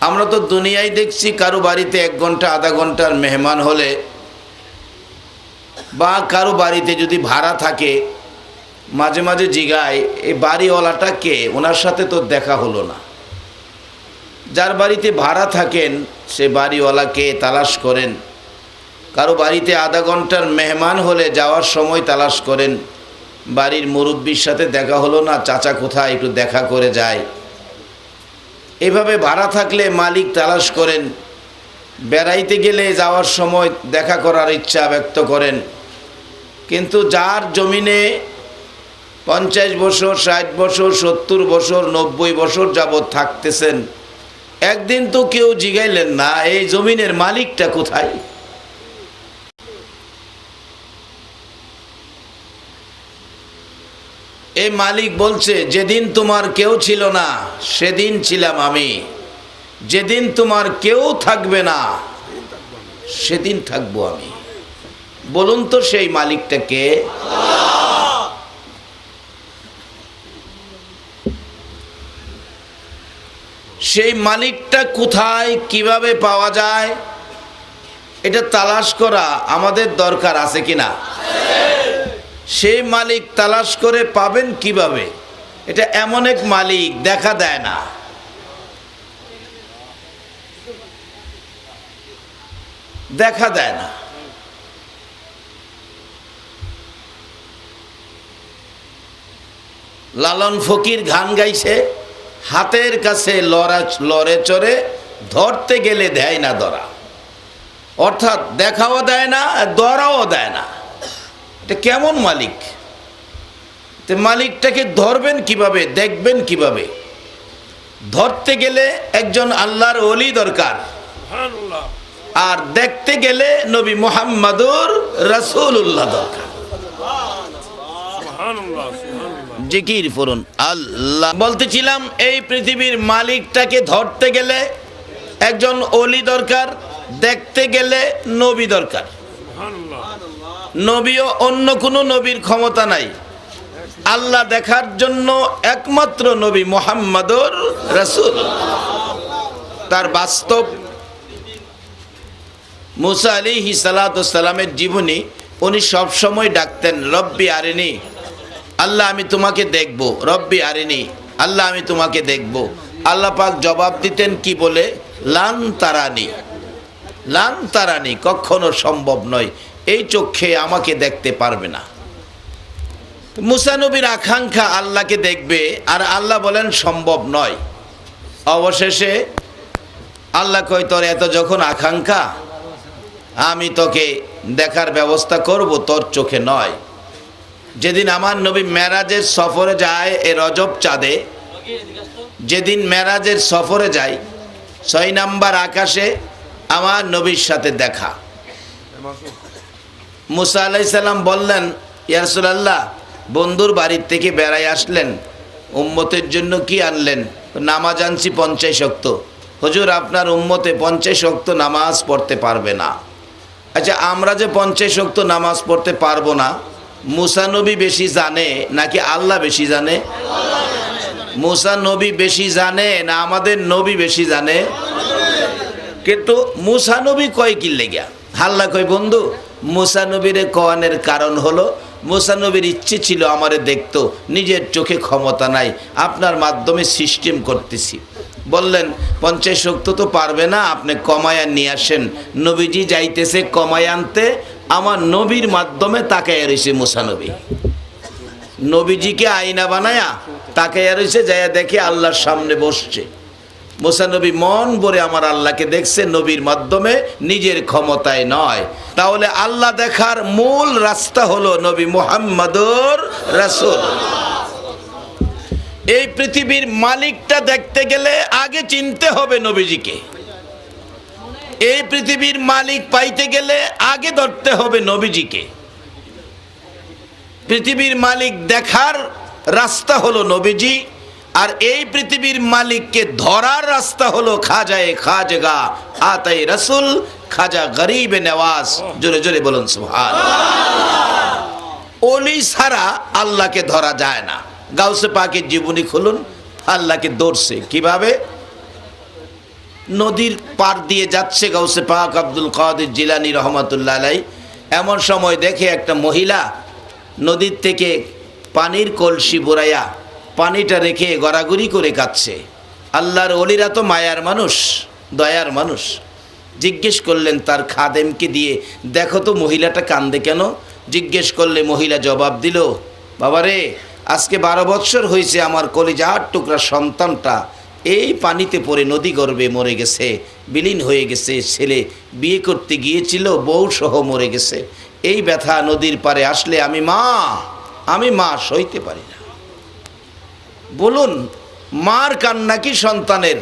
আমরা তো দুনিয়ায় দেখছি কারো বাড়িতে 1 ঘন্টা আধা ঘন্টার মেহমান হলে বা কারো বাড়িতে যদি ভাড়া থাকে, মাঝে মাঝে জিগায় এই বাড়িওয়ালাটা কে, ওনার সাথে তো দেখা হলো না। যার বাড়িতে ভাড়া থাকেন সে বাড়িওয়ালাকে তালাশ করেন। কারো বাড়িতে আধা ঘন্টার মেহমান হলে যাওয়ার সময় তালাশ করেন, বাড়ির মুরব্বির সাথে দেখা হলো না, চাচা কোথায়, একটু দেখা করে যায়। এভাবে ভাড়া থাকলে মালিক তালাশ করেন, বেড়াইতে গেলে যাওয়ার সময় দেখা করার ইচ্ছা ব্যক্ত করেন। কিন্তু যার জমিনে 50 বছর 60 বছর 70 বছর 90 বছর যাবৎ থাকতেছেন, একদিন তো কেউ জিগাইলেন না এই জমিনের মালিকটা কোথায়। এই মালিক বলছে, যেদিন তোমার কেউ ছিল না সেদিন ছিলাম আমি, যেদিন তোমার কেউ থাকবে না সেদিন থাকবো আমি। বলুন তো সেই মালিকটা কে? সেই মালিকটা কোথায়, কিভাবে পাওয়া যায়, এটা তালাশ করা আমাদের দরকার আছে কিনা? সেই মালিক তালাশ করে পাবেন কিভাবে? এটা এমন এক মালিক, দেখা দেয় না। দেখা দেয় না। লালন ফকির গান গাইছে, হাতের কাছে লড়ে চড়ে ধরতে গেলে দেয় না ধরা। অর্থাৎ দেখাও দেয় না, ধরাও দেয় না। এটা কেমন মালিক? মালিকটাকে ধরবেন কিভাবে, দেখবেন কিভাবে? ধরতে গেলে একজন আল্লাহর ওলি দরকার, আর দেখতে গেলে নবী মুহাম্মদুর রাসূলুল্লাহ দরকার। জিকির করুন আল্লাহ। বলতেছিলাম এই পৃথিবীর মালিকটাকে ধরতে গেলে একজন ওলি দরকার, দেখতে গেলে নবী দরকার। নবীও অন্য কোনো নবীর ক্ষমতা নাই। আল্লাহ দেখার জন্য একমাত্র নবী মুহাম্মদুর রাসূল। তার বাস্তব মুসা আলাইহিস সালাতু সালামের জীবনী, উনি সব সময় ডাকতেন রব্বি আরিনি, আল্লাহ আমি তোমাকে দেখব, রব্বি আরিনি, আল্লাহ আমি তোমাকে দেখব। আল্লাহ পাক জবাব দিতেন কি বলে? লান তারানি, লান তারানি, কখনো সম্ভব নয়, এই চোখে আমাকে দেখতে পারবে না। মুসা নবীর আকাঙ্ক্ষা আল্লাহকে দেখবে, আর আল্লাহ বলেন সম্ভব নয়। অবশেষে আল্লাহ কয়, তোর এত যখন আকাঙ্ক্ষা, আমি তোকে দেখার ব্যবস্থা করব, তোর চোখে নয়। যেদিন আমার নবী মেরাজের সফরে যায়, এ রজব চাঁদে যেদিন মেরাজের সফরে যায়, 6 নাম্বার আকাশে আমার নবীর সাথে দেখা। মুসা আলাইহিস সালাম বললেন, ইয়া রাসূলুল্লাহ, বন্ধুর বাড়ির থেকে বেড়াই আসলেন, উম্মতের জন্য কি আনলেন? নামাজ আনছি 50 ওয়াক্ত। হুজুর, আপনার উম্মতে 50 ওয়াক্ত নামাজ পড়তে পারবে না। আচ্ছা, আমরা যে 50 ওয়াক্ত নামাজ পড়তে পারবো না, মুসা নবী বেশি জানে নাকি আল্লাহ বেশি জানে? মুসা নবী বেশি জানে না আমাদের নবী বেশি জানে? কিন্তু মুসা নবী কয় কি লেগা? আল্লাহ কয়, বন্ধু, মুসা নবীরে কওয়ানের কারণ হলো মুসা নবীর ইচ্ছে ছিল আমারে দেখতো, নিজের চোখে ক্ষমতা নাই, আপনার মাধ্যমে সিস্টেম করতেছি। বললেন 50 ওয়াক্ত তো পারবে না, আপনি কমায়া নিয়ে আসেন। নবীজি যাইতেছে কমায় আনতে, আমার নবীর মাধ্যমে তাকাইয়া রয়েছে মুসা নবী। নবীজিকে আয়না বানায়া তাকাইয়া রয়েছে, যাইয়া দেখে আল্লাহর সামনে বসছে। মুসা নবী মন ভরে আমার আল্লাহকে দেখছে নবীর মাধ্যমে, নিজের ক্ষমতায় নয়। তাহলে আল্লাহ দেখার মূল রাস্তা হলো নবী মুহাম্মদুর রাসূল। এই পৃথিবীর মালিকটা দেখতে গেলে আগে চিনতে হবে নবীজিকে। এই পৃথিবীর মালিক পাইতে গেলে আগে ধরতে হবে নবীজিকে। পৃথিবীর মালিক দেখার রাস্তা হলো নবীজি, আর এই পৃথিবীর মালিককে ধরার রাস্তা হলো খাজায়ে খাজগা আতায়ে রাসূল, খাজা গরিবে নওয়াজ। জোরে জোরে বলুন সুবহানাল্লাহ। ওলি ছাড়া আল্লাহকে ধরা যায় না। গাউসে পাকের জীবনী খুলুন, আল্লাহকে ধরছে কিভাবে? নদীর পার দিয়ে যাচ্ছে গাউসে পাক আব্দুল কাদের জিলানী রহমাতুল্লাহ আলাইহি। এমন সময় দেখে একটা মহিলা নদীর থেকে পানির কলসি ভরাইয়া পানিটা রেখে গড়াগড়ি করে কাঁদছে। আল্লাহর ওলিরা তো মায়ার মানুষ, দয়ার মানুষ। জিজ্ঞেস করলেন তার খাদেমকে দিয়ে, দেখো তো মহিলাটা কান্দে কেন? জিজ্ঞেস করলে মহিলা জবাব দিল, বাবারে আজকে 12 বৎসর হয়েছে আমার কলিজার টুকরা সন্তানটা এই পানিতে পড়ে নদী গর্ভে মরে গেছে, বিলীন হয়ে গেছে। ছেলে বিয়ে করতে গিয়েছিল, বউ সহ মরে গেছে। এই ব্যথা নদীর পারে আসলে আমি মা সইতে পারি না। বলুন, মার কান্না কি সন্তানের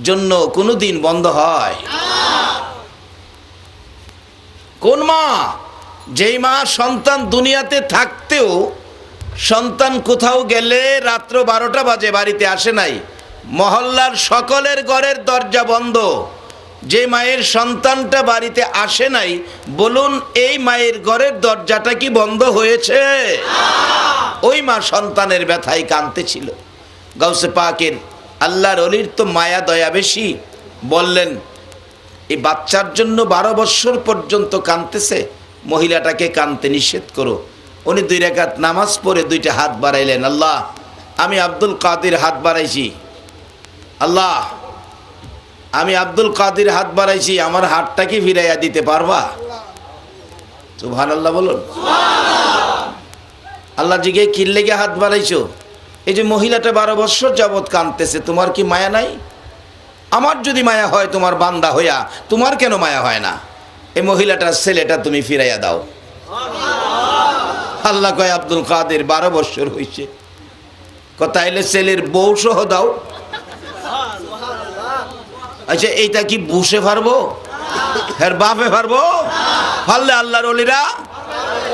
জন্য কোনোদিন বন্ধ হয়? কোন মা? যেই মা সন্তান দুনিয়াতে থাকতেও সন্তান কোথাও গেলে রাত্র 12টা বাজে বাড়িতে আসে নাই, মহল্লার সকলের ঘরের দরজা বন্ধ, যে মায়ের সন্তানটা বাড়িতে আসে নাই, বলুন এই মায়ের ঘরের দরজাটা কি বন্ধ হয়েছে? ওই মা সন্তানের ব্যথায় কাঁদতেছিল। গাউসে পাকের আল্লাহর ওলির তো মায়া দয়া বেশি। বললেন এই বাচ্চার জন্য 12 বৎসর পর্যন্ত কাঁদতেছে, মহিলাটাকে কাঁদতে নিষেধ করো। উনি 2 রাকাত নামাজ পড়ে 2টা হাত বাড়াইলেন, আল্লাহ আমি আব্দুল কাদের হাত বাড়াইছি, আল্লাহ আমি আব্দুল কাদের হাত বাড়াইছি, আমার হাতটা কি ফিরাইয়া দিতে পারবা? সুবহানাল্লাহ বলুন। আল্লাহ জিগে কি লেগে হাত বাড়াইছো? এই যে মহিলাটা 12 বৎসর যাবৎ কাঁদতেছে, তোমার কি মায়া নাই? আমার যদি মায়া হয় তোমার বান্দা হইয়া, তোমার কেন মায়া হয় না? এই মহিলাটার ছেলেটা তুমি ফিরাইয়া দাও। আল্লাহ কয় আব্দুল কাদের 12 বৎসর হয়েছে, তাইলে ছেলের বউ সহ দাও। আচ্ছা এইটা কি বুঝে পারবো? হ্যাঁ বাপে পারবো? পারলে আল্লাহর ওলিরা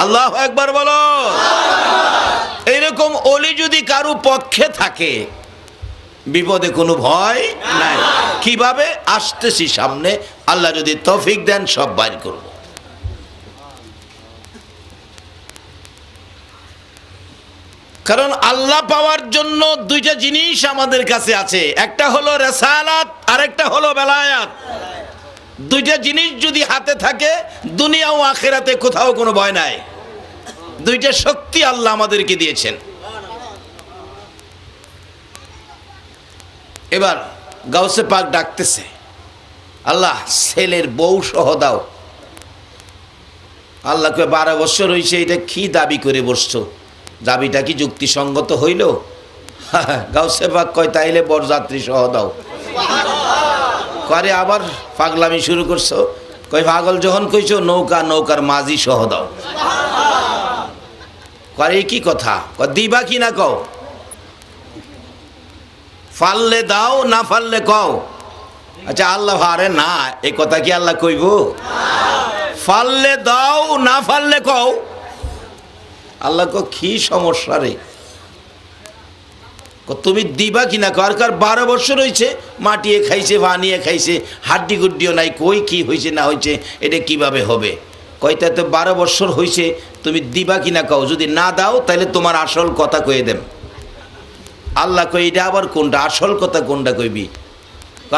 আল্লাহু আকবার বলো। এইরকম ওলি যদি কারো পক্ষে থাকে বিপদে কোনো ভয় নাই। কিভাবে? আসতেছি সামনে, আল্লাহ যদি তৌফিক দেন সব বাইর করব। কারণ আল্লাহ পাওয়ার জন্য 2টা জিনিস আমাদের কাছে আছে, একটা হলো রিসালাত আর একটা হলো বেলায়াত। 2টা জিনিস যদি হাতে থাকে দুনিয়া ও আখিরাতে কোথাও কোনো ভয় নাই। 2টা শক্তি আল্লাহ আমাদেরকে দিয়েছেন। এবার গাউসে পাক ডাকতেছে, আল্লাহ ছেলের বউ সহ দাও। আল্লাহকে 12 বছর হয়েছে, এটা কি দাবি করে বসছো? দাবিটা কি যুক্তিসঙ্গত হইল? গাউসে পাক কয় তাইলে বরযাত্রী সহ দাও। করে আবার পাগলামি শুরু করছো, কয় পাগল যখন কইছো নৌকার মাঝি সহ দাও। করে কি কথা? দিবা কি না কও? ফাললে দাও, না ফাললে কও। আচ্ছা আল্লাহ আরে না, এই কথা কি আল্লাহ কইব? ফাললে দাও, না ফাললে কও। আল্লাহ কো কি সমস্যা রে? তুমি দিবা কিনা কর। 12 বছর হয়েছে, মাটিয়ে খাইছে, বানিয়ে খাইছে, হাড্ডি গুড্ডিও নাই, কই কি হয়েছে না হয়েছে এটা কিভাবে হবে? কয়টা তো 12 বছর হয়েছে, তুমি দিবা কিনা কও। যদি না দাও তাহলে তোমার আসল কথা কয়ে দেব। আল্লাহ কই এটা আবার কোনটা? আসল কথা কোনটা কইবি?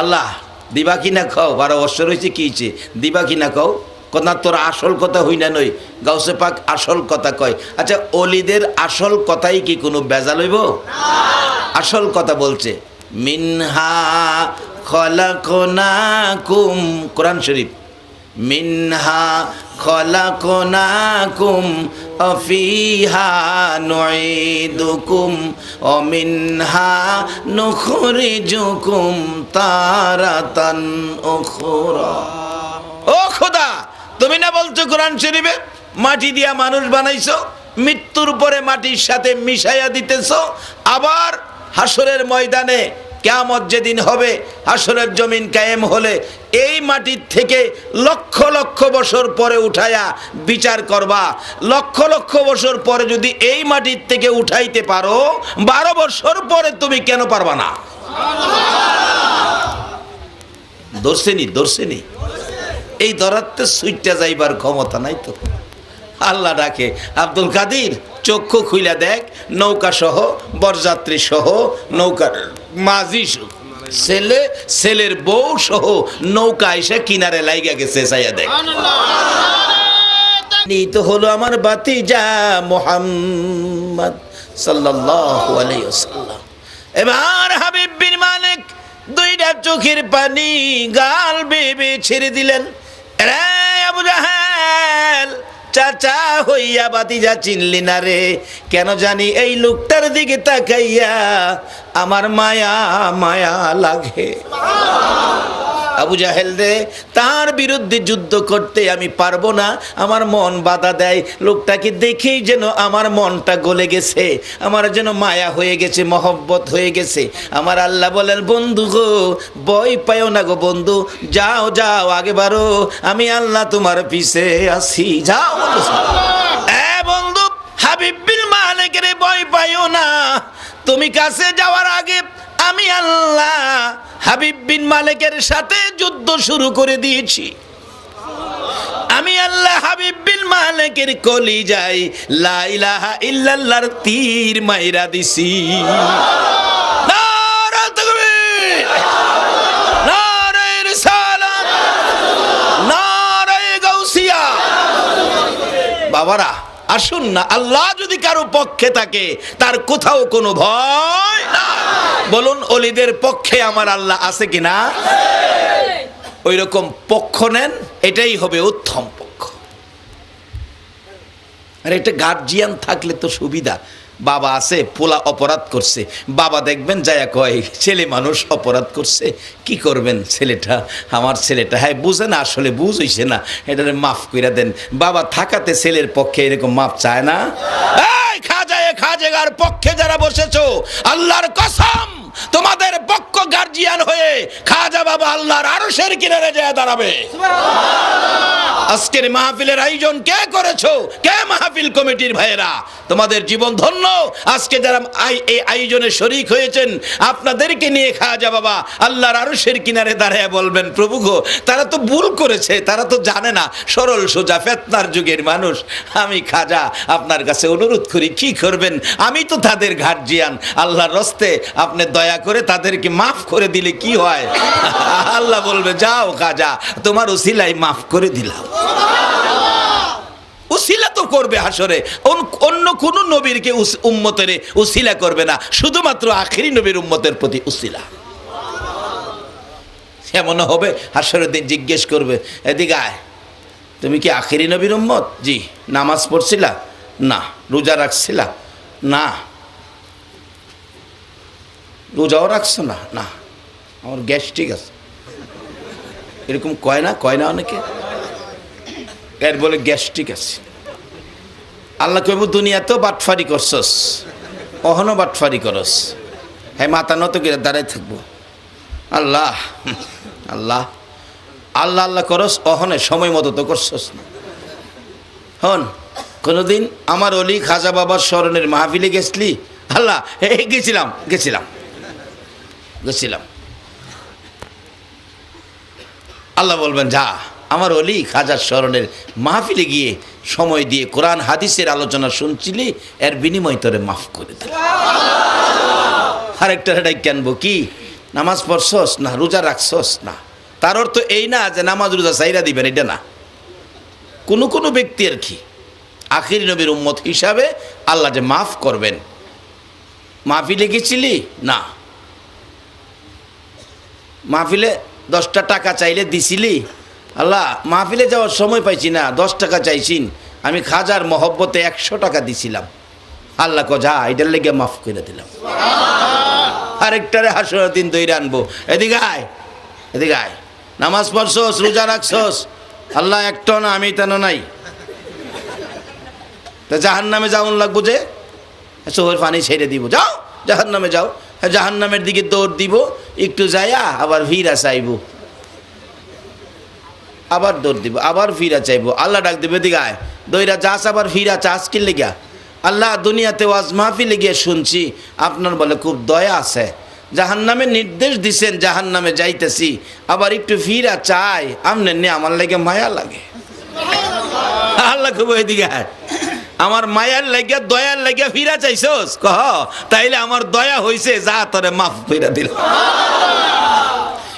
আল্লাহ দিবা কিনা খাও, 12 বছর হয়েছে কি হয়েছে, দিবা কিনা কও। না তোর আসল কথা হই না নই। গাউসে পাক আসল কথা কয়। আচ্ছা ওলিদের আসল কথাই কি কোনো বেজাল হইব? আসল কথা বলছে, মিনহা খলাকনাকুম, কোরআন শরীফ, মিনহা খলাকনাকুম অফিহা নুঈদুকুম ও মিনহা নুখরিজুকুম তারাতান উখরা। ও খোদা, তুমি না বলছো কোরআন শরীফে মাটি দিয়া মানুষ বানাইছো, মৃত্যুর পরে মাটির সাথে মিশাইয়া দিতেছো, আবার হাসরের ময়দানে কিয়ামত যেদিন হবে, হাসরের জমিন কায়েম হলে এই মাটির থেকে লক্ষ লক্ষ বছর পরে উঠায়া বিচার করবা। লক্ষ লক্ষ বছর পরে যদি এই মাটির থেকে উঠাইতে পারো, 12 বছর পরে তুমি কেন পারবা না? দর্শনি এই দরাতে সুইটটা যাইবার ক্ষমতা নাই তো। আল্লাহ ডাকে, আব্দুল কাদের চক্ষু খুইলা দেখ, নৌকা সহ, বরযাত্রী সহ, নৌকার মাঝি ছেলে ছেলের বউ সহ নৌকা এসে কিনারে লাইগা গেছে, চাইয়া দেখ। এই তো হলো আমার ভাতিজা মুহাম্মদ সাল্লাল্লাহু আলাইহি ওয়াসাল্লাম। এবার হাবিব বিন মালিক দুইটা চোখের পানি গাল বেয়ে ছেড়ে দিলেন। রে আবু জাহেল, চাচা হইয়া ভাতিজা চিনলি না রে? কেন জানি এই লোকটার দিকে তাকাইয়া আমার মায়া মায়া লাগে। আবু জাহেল রে, তার বিরুদ্ধে যুদ্ধ করতে আমি পারবো না, আমার মন বাধা দেয়। লোকটাকে দেখেই যেন আমার মনটা গলে গেছে, আমার যেন মায়া হয়ে গেছে, মহব্বত হয়ে গেছে। আমার আল্লাহ বলেন, বন্ধু গো ভয় পাইও না গো বন্ধু, যাও যাও আগে বাড়ো, আমি আল্লাহ তোমার পিছে আছি, যাও। বন্ধু হাবিব বিন মালিক রে, ভয় পাইও না, তুমি কাছে যাওয়ার আগে আমি আল্লাহ হাবিব বিন মালিকের সাথে যুদ্ধ শুরু করে দিয়েছি। আমি আল্লাহ হাবিব বিন মালিকের কলিজায় লা ইলাহা ইল্লাল্লাহর তীর মাইরা দিছি। নারে তাকবীর, নারে রিসালাত, নারে গাউসিয়া। বাবারা আসুন না, আল্লাহ যদি কারো পক্ষে থাকে তার কোথাও কোনো ভয় না। বলুন অলিদের পক্ষে আমার আল্লাহ আছে কিনা? ওই রকম পক্ষ নেন, এটাই হবে উত্তম পক্ষ। আর একটা গার্জিয়ান থাকলে তো সুবিধা। বাবা আছে, পোলা অপরাধ করছে, বাবা দেখবেন যায়া কয় ছেলে মানুষ অপরাধ করছে, কি করবেন ছেলেটা, আমার ছেলেটা হ্যাঁ বুঝে না, আসলে বুঝ হইছে না, এটারে মাফ করে দেন। বাবা থাকাতে ছেলের পক্ষে এরকম মাফ চায় না। খাজেগার পক্ষে যারা বসেছো, আল্লাহর কসম তোমাদের পক্ষ গার্জিয়ান হয়ে খাজা বাবা আল্লাহর আরশের কিনারে যায় দাঁড়াবে। আজকের মাহফিলের আয়োজন কে করেছো? কে মাহফিল কমিটির ভাইয়েরা? তোমাদের জীবন ধন্য। আজকে যারা এই আয়োজনে শরীক হয়েছেন, আপনাদেরকে নিয়ে খাজা বাবা আল্লাহর আরশের কিনারে দাঁড়ায় বলবেন, প্রভু গো তারা তো ভুল করেছে, তারা তো জানে না, সরল সোজা ফেতনার যুগের মানুষ। আমি খাজা আপনার কাছে অনুরোধ করি, কি করবেন, আমি তো তাদের গার্জিয়ান, আল্লাহর রস্তে আপনি দয়া করে তাদেরকে মাফ করে দিলে কি হয়? আল্লাহ বলবে, যাও খাজা তোমার উসিলাই মাফ করে দিলাম। উসিলা তো করবে হাসরে, অন্য কোন নবীর কে উম্মতের উসিলা করবে না, শুধুমাত্র আখিরি নবীর উম্মতের প্রতি উসিলা। এমন হবে হাসরের দিন জিজ্ঞেস করবে, এদিকে আয়, তুমি কি আখিরি নবীর উম্মত? জি। নামাজ পড়ছিলা? না। রোজা রাখছিলা? না। রোজাও রাখছো না? না। আমার গ্যাস্ট্রিক আছে। এরকম কয় না অনেকে, এর বলে গ্যাস্ট্রিক আছে। আল্লাহ কইব, দুনিয়াতেও বাটফারি করছস, অহনো বাটফারি করস, হ্যাঁ মাথা নত করে দাঁড়ায় থাকবো। আল্লাহ আল্লাহ আল্লাহ আল্লাহ করস, অহনে সময় মতো তো করছস না। হন কোনোদিন আমার অলি খাজা বাবার স্মরণের মাহফিলে গেছলি? আল্লাহ গেছিলাম গেছিলাম গেছিলাম। আল্লাহ বলবেন, যা আমার অলি খাজার স্মরণের মাহফিলে গিয়ে সময় দিয়ে কোরআন হাদিসের আলোচনা শুনছিলি, এর বিনিময় তোরে মাফ করে দিল। আরেকটা হেডাই কেনবো, কি নামাজ পড়ছস না? রোজা রাখছস না? তার অর্থ এই না যে নামাজ রোজা চাইরা দিবেন, এটা না। কোনো ব্যক্তি আর কি আখিরি নবীর উম্মত হিসাবে আল্লাহ যে মাফ করবেন। মাহফিলে গেছিলি? না। মাহফিলে 10টা টাকা চাইলে দিছিলি? আল্লাহ মাহফিলে যাওয়ার সময় পাইছি না, 10 টাকা চাইছিন, আমি খাজার মহব্বতে 100 টাকা দিছিলাম। আল্লাহ ক, যা এটার লেগে মাফ করে দিলাম। আরেকটারে হাসরের দিন দইরে আনবো, এদিকে আয় এদিকে আয়, নামাজ পড়ছস, রোজা রাখছস? আল্লাহ একটা না, আমি তেন নাই। তা জাহান্নামে যাওন লাগবো যে, চোখের পানি ছেড়ে দিব, যাও জাহান্নামে যাও। জাহান্নামের দিকে দৌড় দিব, একটু যাইয়া আবার ফিরা চাইব, আবার দৌড় দিব, আবার ফিরা চাইবো। আল্লাহ ডাক দেবে, দিকে আয়, দইরা যাস, আবার ফিরা চাস কি লেগা? আল্লাহ দুনিয়াতে ওয়াজ মাহফিলে গিয়ে শুনছি আপনার বলে খুব দয়া আছে, জাহান্নামে নির্দেশ দিছেন জাহান্নামে যাইতেছি, আবার একটু ফিরা চাই, আমনে নে আমার লেগে মায়া লাগে। আল্লাহ খুব এদিকে আয়, আমার মায়ার লাগিয়া দয়ার লাগিয়া ফিরা চাইছস কহ তাইলে আমার দয়া হইছে, যা তোরে মাফ কইরা দিল।